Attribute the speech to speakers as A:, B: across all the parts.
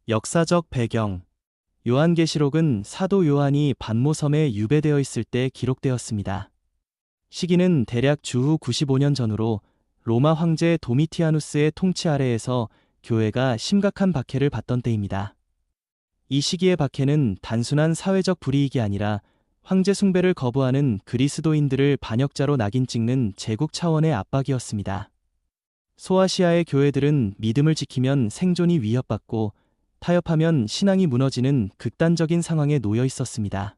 A: 역사적 배경. 요한계시록은 사도 요한이 pat모섬에 유배되어 있을 때 기록되었습니다. 시기는 대략 주후 95년 전후로 로마 황제 도미티아누스의 통치 아래에서 교회가 심각한 박해를 받던 때입니다. 이 시기의 박해는 단순한 사회적 불이익이 아니라 황제 숭배를 거부하는 그리스도인들을 반역자로 낙인 찍는 제국 차원의 압박이었습니다. 소아시아의 교회들은 믿음을 지키면 생존이 위협받고 타협하면 신앙이 무너지는 극단적인 상황에 놓여 있었습니다.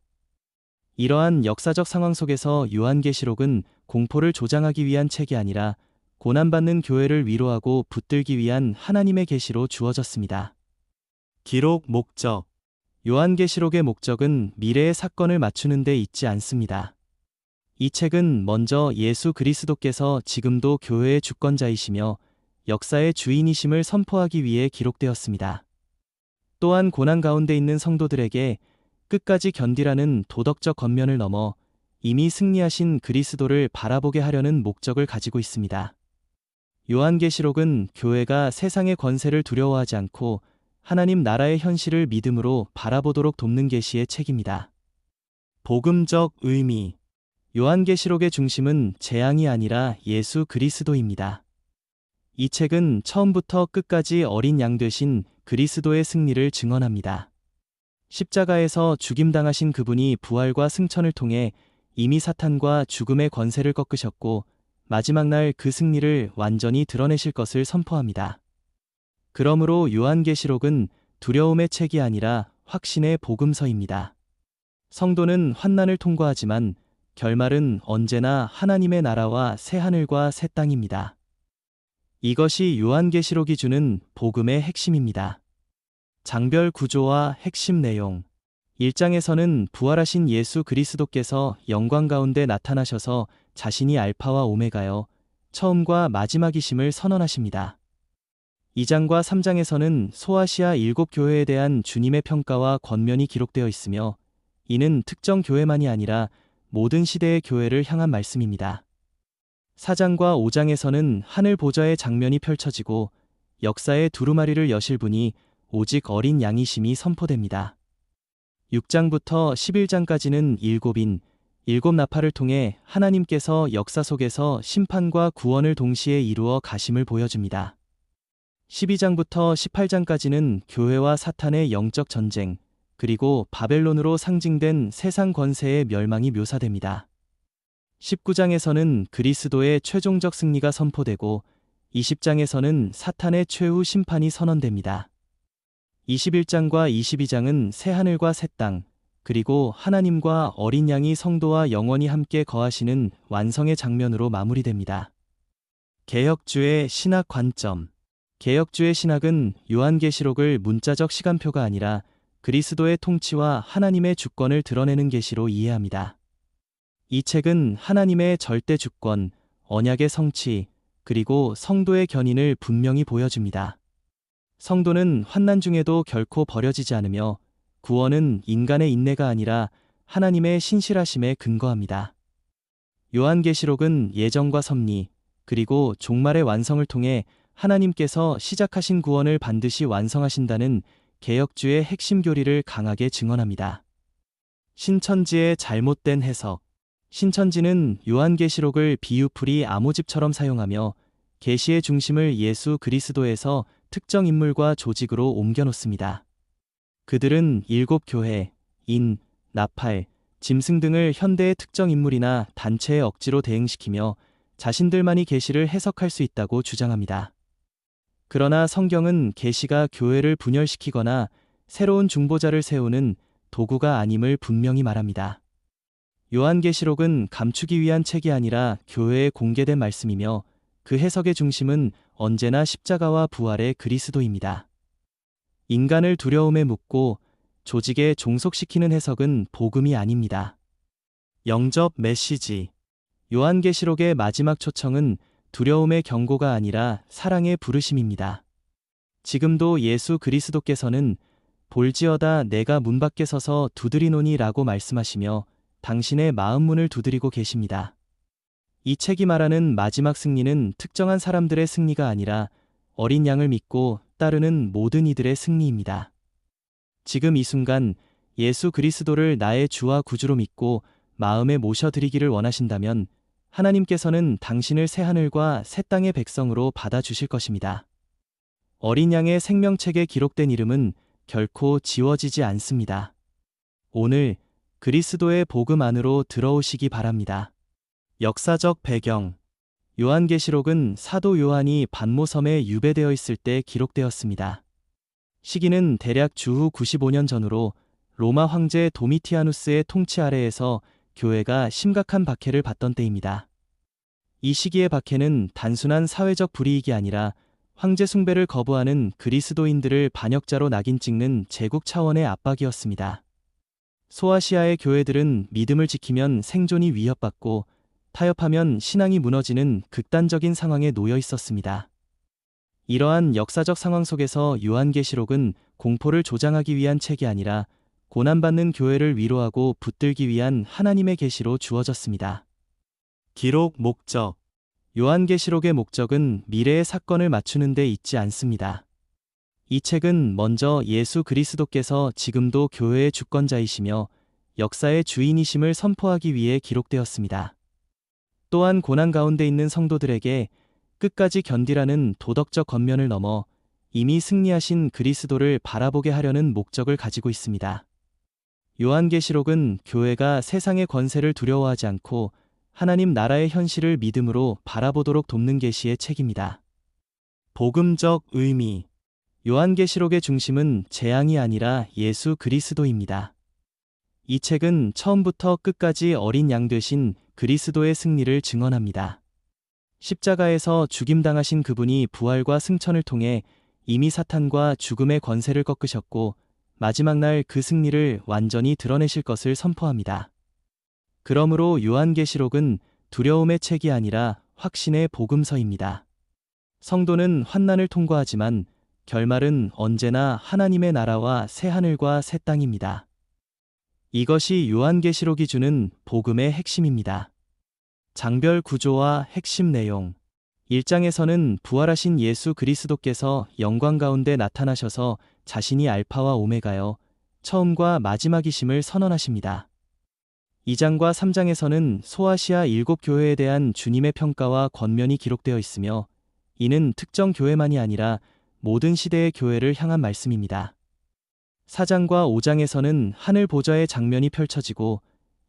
A: 이러한 역사적 상황 속에서 요한계시록은 공포를 조장하기 위한 책이 아니라 고난받는 교회를 위로하고 붙들기 위한 하나님의 계시로 주어졌습니다. 기록 목적. 요한계시록의 목적은 미래의 사건을 맞추는 데 있지 않습니다. 이 책은 먼저 예수 그리스도께서 지금도 교회의 주권자이시며 역사의 주인이심을 선포하기 위해 기록되었습니다. 또한 고난 가운데 있는 성도들에게 끝까지 견디라는 도덕적 권면을 넘어 이미 승리하신 그리스도를 바라보게 하려는 목적을 가지고 있습니다. 요한계시록은 교회가 세상의 권세를 두려워하지 않고 하나님 나라의 현실을 믿음으로 바라보도록 돕는 계시의 책입니다. 복음적 의미. 요한계시록의 중심은 재앙이 아니라 예수 그리스도입니다. 이 책은 처음부터 끝까지 어린 양 되신 그리스도의 승리를 증언합니다. 십자가에서 죽임당하신 그분이 부활과 승천을 통해 이미 사탄과 죽음의 권세를 꺾으셨고 마지막 날 그 승리를 완전히 드러내실 것을 선포합니다. 그러므로 요한계시록은 두려움의 책이 아니라 확신의 복음서입니다. 성도는 환난을 통과하지만 결말은 언제나 하나님의 나라와 새하늘과 새 땅입니다. 이것이 요한계시록이 주는 복음의 핵심입니다. 장별 구조와 핵심 내용. 1장에서는 부활하신 예수 그리스도께서 영광 가운데 나타나셔서 자신이 알파와 오메가여 처음과 마지막이심을 선언하십니다. 2장과 3장에서는 소아시아 7교회에 대한 주님의 평가와 권면이 기록되어 있으며 이는 특정 교회만이 아니라 모든 시대의 교회를 향한 말씀입니다. 4장과 5장에서는 하늘 보좌의 장면이 펼쳐지고 역사의 두루마리를 여실 분이 오직 어린 양이심이 선포됩니다. 6장부터 11장까지는 일곱 나팔을 통해 하나님께서 역사 속에서 심판과 구원을 동시에 이루어 가심을 보여줍니다. 12장부터 18장까지는 교회와 사탄의 영적 전쟁, 그리고 바벨론으로 상징된 세상 권세의 멸망이 묘사됩니다. 19장에서는 그리스도의 최종적 승리가 선포되고 20장에서는 사탄의 최후 심판이 선언됩니다. 21장과 22장은 새하늘과 새 땅, 그리고 하나님과 어린 양이 성도와 영원히 함께 거하시는 완성의 장면으로 마무리됩니다. 개혁주의 신학 관점. 개혁주의 신학은 요한계시록을 문자적 시간표가 아니라 그리스도의 통치와 하나님의 주권을 드러내는 계시로 이해합니다. 이 책은 하나님의 절대 주권, 언약의 성취, 그리고 성도의 견인을 분명히 보여줍니다. 성도는 환난 중에도 결코 버려지지 않으며 구원은 인간의 인내가 아니라 하나님의 신실하심에 근거합니다. 요한계시록은 예정과 섭리, 그리고 종말의 완성을 통해 하나님께서 시작하신 구원을 반드시 완성하신다는 개혁주의 핵심 교리를 강하게 증언합니다. 신천지의 잘못된 해석. 신천지는 요한계시록을 비유풀이 암호집처럼 사용하며 계시의 중심을 예수 그리스도에서 특정 인물과 조직으로 옮겨놓습니다. 그들은 7교회, 나팔, 짐승 등을 현대의 특정 인물이나 단체에 억지로 대응시키며 자신들만이 계시를 해석할 수 있다고 주장합니다. 그러나 성경은 계시가 교회를 분열시키거나 새로운 중보자를 세우는 도구가 아님을 분명히 말합니다. 요한계시록은 감추기 위한 책이 아니라 교회에 공개된 말씀이며 그 해석의 중심은 언제나 십자가와 부활의 그리스도입니다. 인간을 두려움에 묶고 조직에 종속시키는 해석은 복음이 아닙니다. 영접 메시지. 요한계시록의 마지막 초청은 두려움의 경고가 아니라 사랑의 부르심입니다. 지금도 예수 그리스도께서는 볼지어다 내가 문 밖에 서서 두드리노니 라고 말씀하시며 당신의 마음 문을 두드리고 계십니다. 이 책이 말하는 마지막 승리는 특정한 사람들의 승리가 아니라 어린 양을 믿고 따르는 모든 이들의 승리입니다. 지금 이 순간 예수 그리스도를 나의 주와 구주로 믿고 마음에 모셔드리기를 원하신다면 하나님께서는 당신을 새하늘과 새 땅의 백성으로 받아주실 것입니다. 어린 양의 생명책에 기록된 이름은 결코 지워지지 않습니다. 오늘 그리스도의 복음 안으로 들어오시기 바랍니다. 역사적 배경. 요한계시록은 사도 요한이 반모섬에 유배되어 있을 때 기록되었습니다. 시기는 대략 주후 95년 전후로 로마 황제 도미티아누스의 통치 아래에서 교회가 심각한 박해를 받던 때입니다. 이 시기의 박해는 단순한 사회적 불이익이 아니라 황제 숭배를 거부하는 그리스도인들을 반역자로 낙인 찍는 제국 차원의 압박이었습니다. 소아시아의 교회들은 믿음을 지키면 생존이 위협받고 타협하면 신앙이 무너지는 극단적인 상황에 놓여 있었습니다. 이러한 역사적 상황 속에서 요한계시록은 공포를 조장하기 위한 책이 아니라 고난받는 교회를 위로하고 붙들기 위한 하나님의 계시로 주어졌습니다. 기록 목적. 요한계시록의 목적은 미래의 사건을 맞추는 데 있지 않습니다. 이 책은 먼저 예수 그리스도께서 지금도 교회의 주권자이시며 역사의 주인이심을 선포하기 위해 기록되었습니다. 또한 고난 가운데 있는 성도들에게 끝까지 견디라는 도덕적 권면을 넘어 이미 승리하신 그리스도를 바라보게 하려는 목적을 가지고 있습니다. 요한계시록은 교회가 세상의 권세를 두려워하지 않고 하나님 나라의 현실을 믿음으로 바라보도록 돕는 계시의 책입니다. 복음적 의미. 요한계시록의 중심은 재앙이 아니라 예수 그리스도입니다. 이 책은 처음부터 끝까지 어린 양 되신 그리스도의 승리를 증언합니다. 십자가에서 죽임당하신 그분이 부활과 승천을 통해 이미 사탄과 죽음의 권세를 꺾으셨고 마지막 날 그 승리를 완전히 드러내실 것을 선포합니다. 그러므로 요한계시록은 두려움의 책이 아니라 확신의 복음서입니다. 성도는 환난을 통과하지만 결말은 언제나 하나님의 나라와 새하늘과 새 땅입니다. 이것이 요한계시록이 주는 복음의 핵심입니다. 장별 구조와 핵심 내용. 1장에서는 부활하신 예수 그리스도께서 영광 가운데 나타나셔서 자신이 알파와 오메가여 처음과 마지막이심을 선언하십니다. 2장과 3장에서는 소아시아 7교회에 대한 주님의 평가와 권면이 기록되어 있으며 이는 특정 교회만이 아니라 모든 시대의 교회를 향한 말씀입니다. 4장과 5장에서는 하늘 보좌의 장면이 펼쳐지고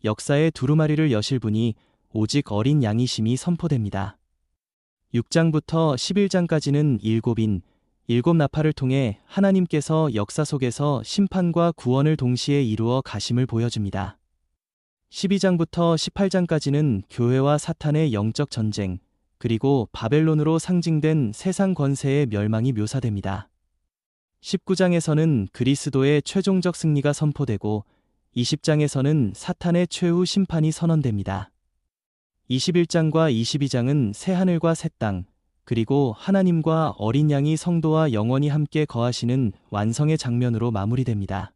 A: 역사의 두루마리를 여실 분이 오직 어린 양이심이 선포됩니다. 6장부터 11장까지는 일곱 나팔을 통해 하나님께서 역사 속에서 심판과 구원을 동시에 이루어 가심을 보여줍니다. 12장부터 18장까지는 교회와 사탄의 영적 전쟁, 그리고 바벨론으로 상징된 세상 권세의 멸망이 묘사됩니다. 19장에서는 그리스도의 최종적 승리가 선포되고 20장에서는 사탄의 최후 심판이 선언됩니다. 21장과 22장은 새하늘과 새 땅, 그리고 하나님과 어린 양이 성도와 영원히 함께 거하시는 완성의 장면으로 마무리됩니다.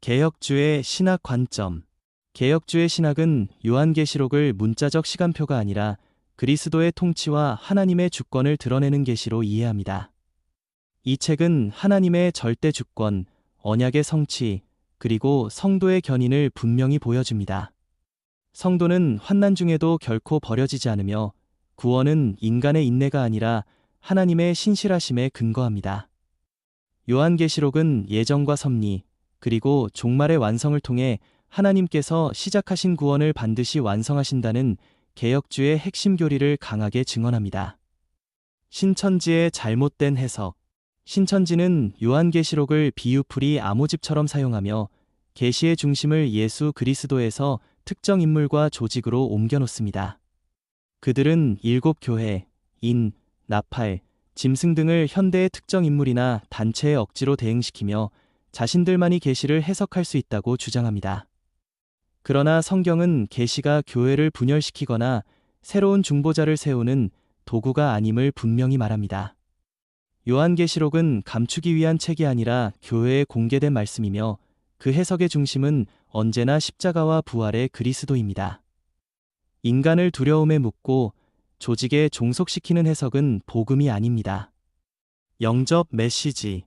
A: 개혁주의 신학 관점. 개혁주의 신학은 요한계시록을 문자적 시간표가 아니라 그리스도의 통치와 하나님의 주권을 드러내는 계시로 이해합니다. 이 책은 하나님의 절대 주권, 언약의 성취, 그리고 성도의 견인을 분명히 보여줍니다. 성도는 환난 중에도 결코 버려지지 않으며 구원은 인간의 인내가 아니라 하나님의 신실하심에 근거합니다. 요한계시록은 예정과 섭리, 그리고 종말의 완성을 통해 하나님께서 시작하신 구원을 반드시 완성하신다는 개혁주의 핵심 교리를 강하게 증언합니다. 신천지의 잘못된 해석. 신천지는 요한계시록을 비유풀이 암호집처럼 사용하며 계시의 중심을 예수 그리스도에서 특정 인물과 조직으로 옮겨놓습니다. 그들은 7교회, 나팔, 짐승 등을 현대의 특정 인물이나 단체에 억지로 대응시키며 자신들만이 계시를 해석할 수 있다고 주장합니다. 그러나 성경은 계시가 교회를 분열시키거나 새로운 중보자를 세우는 도구가 아님을 분명히 말합니다. 요한계시록은 감추기 위한 책이 아니라 교회에 공개된 말씀이며 그 해석의 중심은 언제나 십자가와 부활의 그리스도입니다. 인간을 두려움에 묶고 조직에 종속시키는 해석은 복음이 아닙니다. 영접 메시지.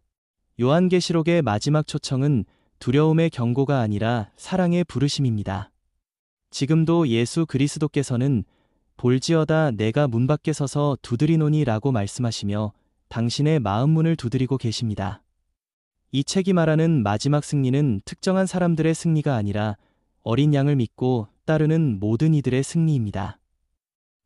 A: 요한계시록의 마지막 초청은 두려움의 경고가 아니라 사랑의 부르심입니다. 지금도 예수 그리스도께서는 볼지어다 내가 문 밖에 서서 두드리노니 라고 말씀하시며 당신의 마음 문을 두드리고 계십니다. 이 책이 말하는 마지막 승리는 특정한 사람들의 승리가 아니라 어린 양을 믿고 따르는 모든 이들의 승리입니다.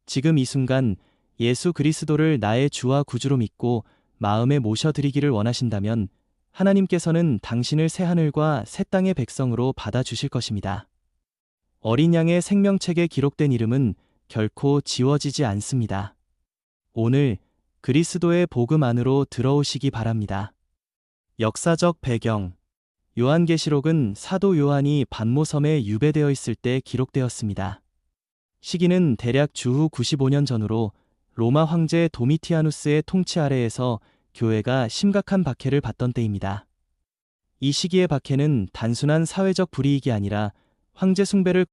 A: 지금 이 순간 예수 그리스도를 나의 주와 구주로 믿고 마음에 모셔드리기를 원하신다면 하나님께서는 당신을 새하늘과 새 땅의 백성으로 받아주실 것입니다. 어린 양의 생명책에 기록된 이름은 결코 지워지지 않습니다. 오늘 그리스도의 복음 안으로 들어오시기 바랍니다. 역사적 배경 요한계시록은 사도 요한이 반모섬에 유배되어 있을 때 기록되었습니다. 시기는 대략 주후 95년 전으로 로마 황제 도미티아누스의 통치 아래에서 교회가 심각한 박해를 받던 때입니다. 이 시기의 박해는 단순한 사회적 불이익이 아니라 황제 숭배를